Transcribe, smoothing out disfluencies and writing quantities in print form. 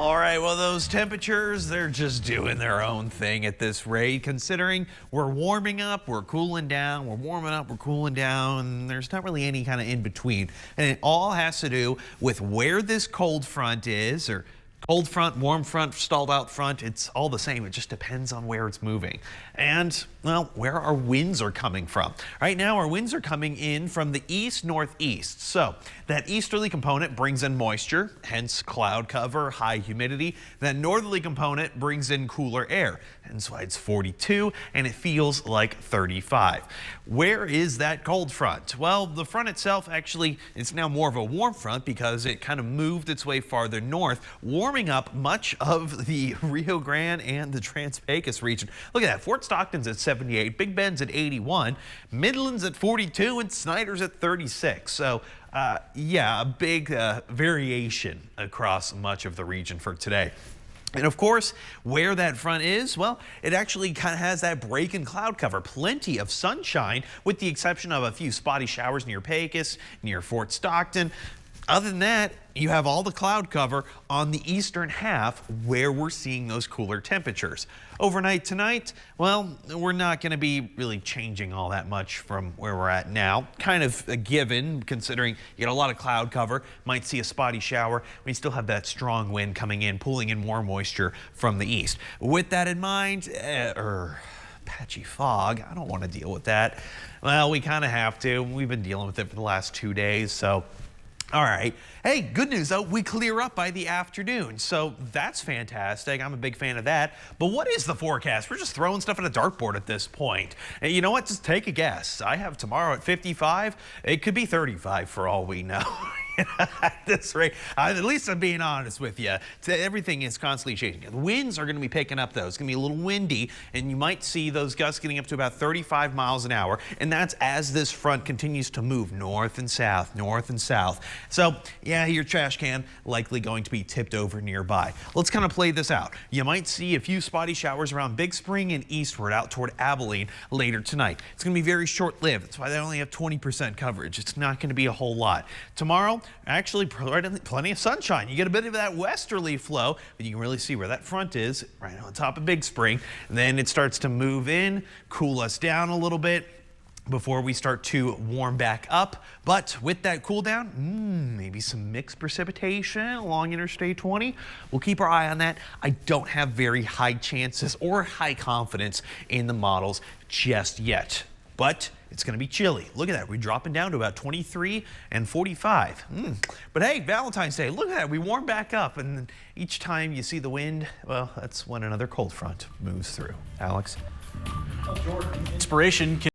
All right, well, those temperatures, they're just doing their own thing at this rate, considering we're warming up, we're cooling down, we're warming up, we're cooling down, and there's not really any kind of in between. And it all has to do with where this cold front is, or cold front, warm front, stalled out front. It's all the same. It just depends on where it's moving. And, well, where our winds are coming from. Right now, our winds are coming in from the east-northeast. So that easterly component brings in moisture, hence cloud cover, high humidity. That northerly component brings in cooler air. Hence why it's 42 and it feels like 35. Where is that cold front? Well, the front itself actually is now more of a warm front because it kind of moved its way farther north, warming up much of the Rio Grande and the Trans-Pecos region. Look at that. Fort Stockton's at 78, Big Bend's at 81, Midland's at 42, and Snyder's at 36. So, yeah, a big variation across much of the region for today. And of course, where that front is, well, it actually kind of has that break in cloud cover. Plenty of sunshine, with the exception of a few spotty showers near Pecos, near Fort Stockton. Other than that, you have all the cloud cover on the eastern half where we're seeing those cooler temperatures. Overnight tonight, well, we're not going to be really changing all that much from where we're at now. Kind of a given, considering you get a lot of cloud cover, might see a spotty shower. We still have that strong wind coming in, pulling in more moisture from the east. With that in mind, patchy fog, I don't want to deal with that. Well, we kind of have to. We've been dealing with it for the last 2 days, so. All right. Hey, good news though, we clear up by the afternoon, so that's fantastic. I'm a big fan of that. But what is the forecast? We're just throwing stuff at a dartboard at this point. And you know what? Just take a guess. I have tomorrow at 55. It could be 35 for all we know. At this rate, at least I'm being honest with you. Everything is constantly changing. The winds are going to be picking up though. It's going to be a little windy, and you might see those gusts getting up to about 35 miles an hour. And that's as this front continues to move north and south, north and south. So yeah, your trash can likely going to be tipped over nearby. Let's kind of play this out. You might see a few spotty showers around Big Spring and eastward out toward Abilene later tonight. It's going to be very short-lived. That's why they only have 20% coverage. It's not going to be a whole lot. Tomorrow, actually, plenty of sunshine. You get a bit of that westerly flow, but you can really see where that front is, right on top of Big Spring. And then it starts to move in, cool us down a little bit before we start to warm back up. But with that cool down, maybe some mixed precipitation along Interstate 20. We'll keep our eye on that. I don't have very high chances or high confidence in the models just yet. But it's going to be chilly. Look at that. We're dropping down to about 23 and 45. But hey, Valentine's Day, look at that. We warm back up. And each time you see the wind, well, that's when another cold front moves through. Alex? Inspiration.